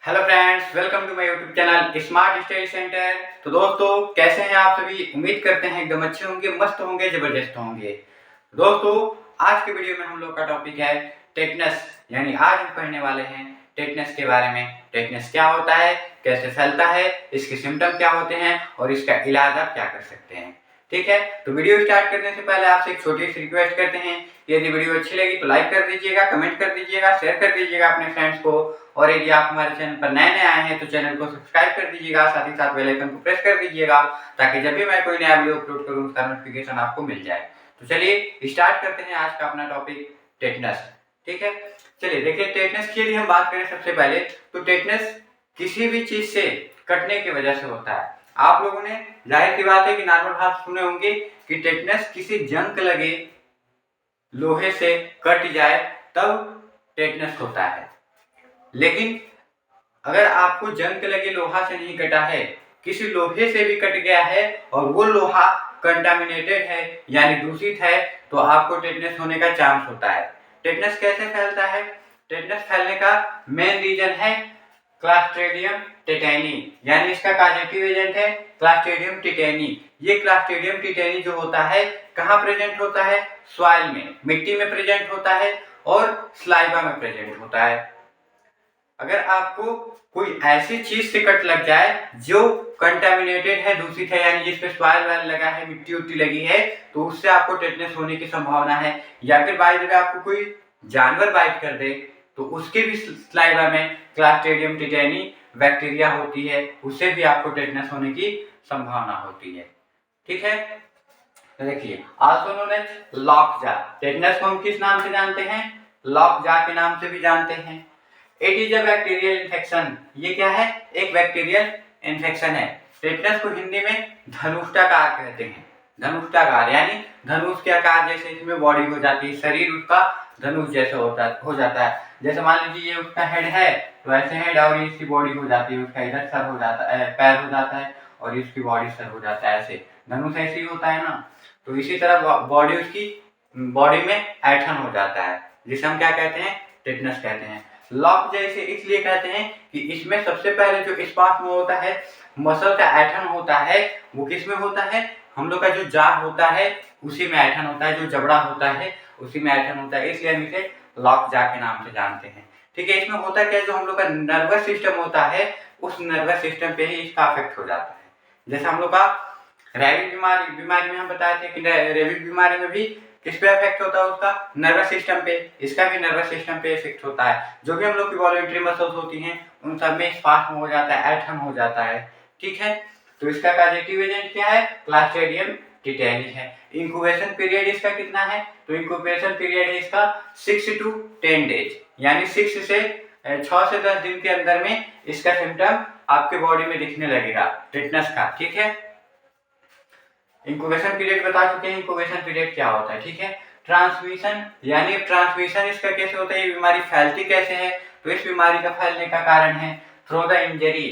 Hello friends, welcome to my YouTube channel smart study centre. तो दोस्तों, कैसे हैं आप सभी? उम्मीद करते हैं एकदम अच्छे होंगे, मस्त होंगे, जबरदस्त होंगे। दोस्तों, आज के वीडियो में हम लोग का टॉपिक है टेटनस, यानी आज हम पढ़ने वाले हैं टेटनस के बारे में। टेटनस क्या होता है, कैसे फैलता है, इसके सिम्टम क्या होते हैं और इसका इलाज आप क्या कर सकते हैं। ठीक है, तो वीडियो स्टार्ट करने से पहले आपसे एक छोटी सी रिक्वेस्ट करते हैं। यदि वीडियो अच्छी लगी तो लाइक कर दीजिएगा, कमेंट कर दीजिएगा, शेयर कर दीजिएगा अपने फ्रेंड्स को। और यदि आप हमारे चैनल पर नए आए हैं तो चैनल को सब्सक्राइब कर दीजिएगा, साथ ही साथ बेल आइकन को प्रेस कर दीजिएगा ताकि जब भी मैं कोई नया वीडियो अपलोड करूं उसका नोटिफिकेशन आपको मिल जाए। तो चलिए स्टार्ट करते हैं आज का अपना टॉपिक टेटनस। ठीक है, चलिए देखिए, टेटनस की यदि हम बात करें सबसे पहले तो टेटनस किसी भी चीज से कटने की वजह से होता है। आप लोगों ने जाहिर सी बात है कि नॉर्मल बात सुने होंगे कि टेटनस किसी जंग लगे लोहे से कट जाए तब टेटनस होता है। लेकिन अगर आपको जंग लगे लोहा से नहीं कटा है, किसी लोहे से भी कट गया है और वो लोहा कंटामिनेटेड है यानी दूषित है, तो आपको टेटनस होने का चांस होता है। टेटनस कैसे फैलता है? टेटनस फैलने का मेन रीजन है क्लास्ट्रीडियम टेटानी, यानी इसका कॉजेटिव एजेंट है क्लास्ट्रीडियम टेटानी। ये क्लास्ट्रीडियम टेटानी जो होता है कहाँ प्रेजेंट होता है? सॉइल में, मिट्टी में प्रेजेंट होता है और स्लाइवा में प्रेजेंट होता है। अगर आपको कोई ऐसी चीज से कट लग जाए जो कंटामिनेटेड है, दूषित है, यानी जिस पे सॉइल वाल लगा है, मिट्टी उट्टी लगी है, तो उससे आपको टेटनस होने की संभावना है। या फिर बाय द वे आपको कोई जानवर बाइट कर दे तो उसके भी स्लाइवा में क्लास्ट्रीडियम टेटानी बैक्टीरिया होती है, उससे भी आपको टेटनस होने की संभावना होती है। ठीक है, तो देखिए, also known as lockjaw. Tetanus को हम किस नाम से जानते हैं? लॉकजा के नाम से भी जानते हैं। It is a bacterial infection. ये क्या है? एक बैक्टीरियल इन्फेक्शन है। टेटनस को हिंदी में धनुष्टाकार कहते हैं। धनुष्टाकार यानी धनुष के आकार जैसे इसमें बॉडी हो जाती है, शरीर उसका धनुष जैसा हो जाता है। जैसे मान लीजिए ये उसका हेड है तो ऐसे हेड और इसकी बॉडी हो जाती है, उसका इधर सर हो जाता है, पैर हो जाता है और इसकी बॉडी सर हो जाता है। ऐसे धनुष ऐसे ही होता है ना, तो इसी तरह बॉडी उसकी बॉडी में ऐठन हो जाता है, जिसे हम क्या कहते हैं? टेटनस कहते हैं। लॉक जैसे इसलिए कहते हैं कि इसमें सबसे पहले जो स्पार्क में होता है, मसल का ऐठन होता है, वो किस में होता है? हम लोग का जो जाड़ होता है उसी में ऐठन होता है, जो जबड़ा होता है उसी में ऐठन होता है, इसलिए हम इसे लॉक जा के नाम से जानते हैं। ठीक है, इसमें होता क्या है, जो हम लोग का नर्वस सिस्टम होता है उस नर्वस सिस्टम पे ही इसका अफेक्ट हो जाता है। जैसे हम लोग का रैबिट बीमारी में हम बताए थे कि रैबिट बीमारी में भी किस पे इफेक्ट होता है? उसका नर्वस सिस्टम पे। इसका भी नर्वस सिस्टम पे इफेक्ट होता है। जो भी हम लोग की वॉलंटरी मसल्स होती हैं उन सब में स्पास्म हो जाता है, ऐठन हो जाता है। ठीक है, तो इसका कॉजेटिव एजेंट क्या है? क्लास्ट्रीडियम टेटानी है। इंक्यूबेशन पीरियड इसका कितना है? तो इंक्यूबेशन पीरियड है इसका 6 to 10 डेज, यानी 6 से 10 दिन के अंदर में इसका सिम्टम आपके बॉडी में दिखने लगेगा टेटनस का। ठीक है, इंक्यूबेशन पीरियड बता चुके हैं, इंक्यूबेशन पीरियड क्या होता है। ठीक है, ट्रांसमिशन, यानी ट्रांसमिशन इसका कैसे होता है, ये बीमारी फैलती कैसे है? तो इस बीमारी का फैलने का कारण है थ्रू द इंजरी।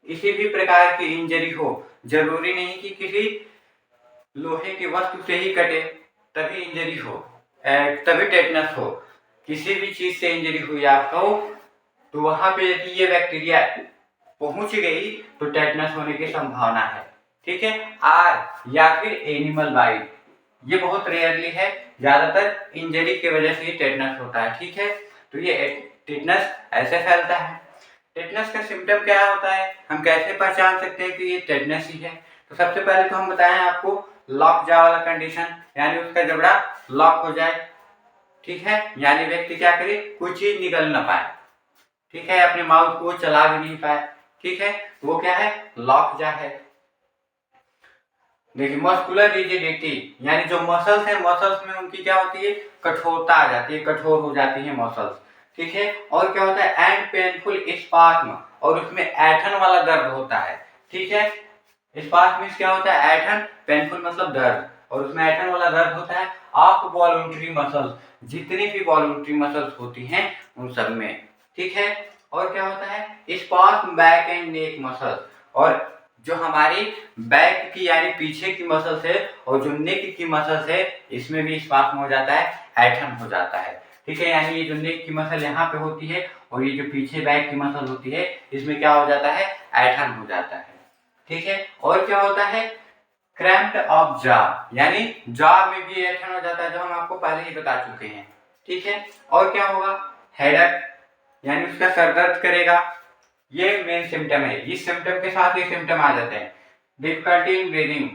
किसी भी प्रकार की इंजरी हो, जरूरी नहीं कि किसी लोहे की वस्तु से ही कटे तभी इंजरी हो, तभी टेटनस हो। किसी भी चीज से इंजरी हुई आपको तो वहां पे यदि ये बैक्टीरिया पहुंच गई तो टेटनस होने की संभावना है। ठीक है, आर या फिर एनिमल बाइट, ये बहुत रेयरली है, ज्यादातर इंजरी की वजह से ही टेटनस होता है। ठीक है, तो ये टेटनस ऐसे फैलता है। टेटनस का सिम्टम क्या होता है, हम कैसे पहचान सकते हैं कि ये टेटनस ही है? तो सबसे पहले तो हम बताएं आपको लॉक जा वाला कंडीशन, यानी उसका जबड़ा लॉक हो जाए। ठीक है, यानी व्यक्ति क्या करे, कोई चीज निकल ना पाए। ठीक है, अपने माउथ को चला भी नहीं पाए। ठीक है, तो वो क्या है? लॉक जा है। देखिए, मस्कुलर रिजिडिटी, यानी जो मसल्स है, मसल्स में उनकी क्या होती है? कठोरता आ जाती है, कठोर हो जाती है मसल्स। ठीक है, और क्या होता है? एंड पेनफुल स्पास्म, और उसमें ऐठन वाला दर्द होता है। ठीक है, स्पास्म में क्या होता है? ऐठन, पेनफुल मतलब दर्द, और उसमें ऐठन वाला दर्द होता है ऑफ वॉलंटरी मसल्स, जितनी भी वॉलंटरी मसल्स होती हैं उन सब में। ठीक है, और क्या होता है? Spasm back and neck muscles, और जो हमारी बैक की यानी पीछे की मसल्स है और जो नेक की मसल्स है इसमें भी स्पास्म हो जाता है, ऐठन हो जाता है। ठीक है, यानी ये जो नेक की मसल यहाँ पे होती है और ये जो पीछे बैक की मसल होती है, इसमें क्या हो जाता है, ऐंठन हो जाता है। ठीक है, और क्या होता है, क्रैम्प्ड ऑफ जॉ, यानी जॉ में भी ऐंठन हो जाता है, जो हम आपको पहले ही बता चुके हैं। ठीक है, और क्या होगा, हेडेक, यानी उसका सर दर्द करेगा। ये मेन सिम्टम है, इस सिम्टम के साथ ये सिम्टम आ जाते हैं। डिफिकल्टी इन ब्रीदिंग,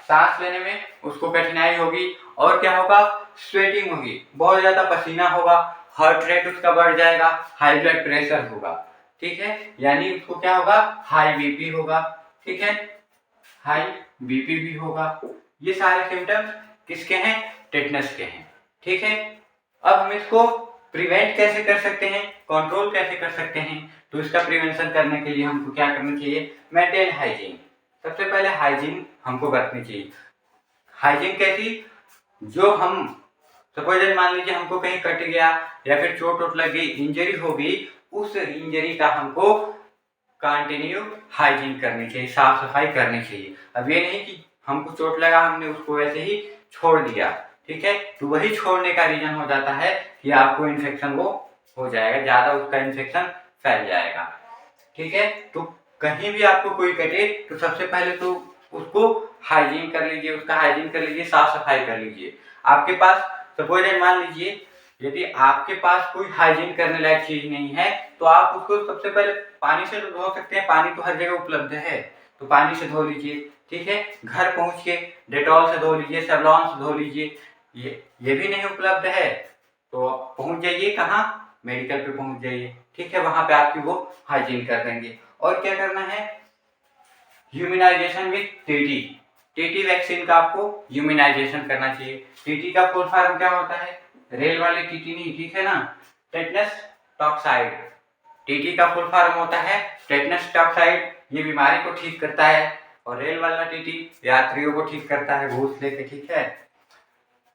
सांस लेने में उसको कठिनाई होगी। और क्या होगा, स्वेटिंग होगी, बहुत ज्यादा पसीना होगा, हार्ट रेट उसका बढ़ जाएगा, हाई ब्लड प्रेशर होगा। ठीक है, यानी उसको क्या होगा, हाई बीपी होगा। ठीक है, हाई बीपी भी होगा। ये सारे सिम्टम्स किसके हैं, टेटनस के हैं। ठीक है, अब हम इसको प्रिवेंट कैसे कर सकते हैं, कंट्रोल कैसे कर सकते हैं, तो इसका प्रिवेंशन करने के लिए हमको क्या करना चाहिए, मेंटेन हाइजीन। सबसे पहले हाइजीन हमको बरतनी चाहिए। हाइजीन कैसी, जो हम सपोज मान लीजिए हमको कहीं कट गया या फिर चोट वोट लग गई, इंजरी हो गई, उस इंजरी का हमको कंटिन्यू हाइजीन करनी चाहिए, साफ सफाई करनी चाहिए। अब ये नहीं कि हमको चोट लगा हमने उसको वैसे ही छोड़ दिया। ठीक है, तो वही छोड़ने का रीजन हो जाता है कि आपको इन्फेक्शन वो हो जाएगा, ज्यादा उसका इन्फेक्शन फैल जाएगा। ठीक है, तो कहीं भी आपको कोई कटे तो सबसे पहले तो उसको हाइजीन कर लीजिए, उसका हाइजीन कर लीजिए, साफ सफाई कर लीजिए। आपके पास सपोज मान लीजिए यदि आपके पास कोई हाइजीन करने लायक चीज नहीं है, तो आप उसको सबसे पहले पानी से तो धो सकते हैं, पानी तो हर जगह उपलब्ध है, तो पानी से धो लीजिए। ठीक है, घर पहुंच के डेटॉल से धो लीजिए, सेवलॉन से धो लीजिए। ये भी नहीं उपलब्ध है तो पहुंच जाइए कहाँ, मेडिकल पे पहुंच जाइए। ठीक है, वहां पे आपकी वो हाइजीन कर देंगे। और क्या करना है, humanisation with TT, TT vaccine का आपको ह्यूमनाइजेशन करना चाहिए। टीटी का फुल फॉर्म क्या होता है, रेल वाले टीटी नहीं, ठीक है ना, टेटनस टॉक्साइड। टीटी का फुल फॉर्म होता है टेटनस टॉक्साइड, ये बीमारी को ठीक करता है। और रेल वाला टीटी यात्रियों को ठीक करता है घूस लेके। ठीक है,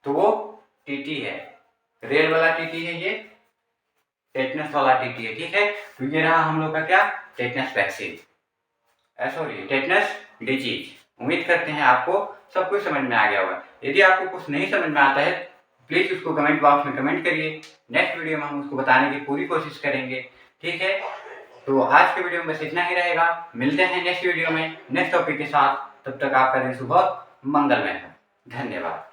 तो वो टीटी है, रेल वाला टीटी है, ये टेटनस वाला टीटी है। ठीक है, तो ये रहा हम लोग का क्या, tetanus vaccine, sorry tetanus disease. उम्मीद करते हैं आपको सब कुछ समझ में आ गया होगा। यदि आपको कुछ नहीं समझ में आता है प्लीज उसको कमेंट बॉक्स में कमेंट करिए, नेक्स्ट वीडियो में हम उसको बताने की पूरी कोशिश करेंगे। ठीक है, तो आज के वीडियो में बस इतना ही रहेगा, मिलते हैं नेक्स्ट वीडियो में नेक्स्ट टॉपिक के साथ। तब तक आपका दिन सुबह मंगलमय हो। धन्यवाद।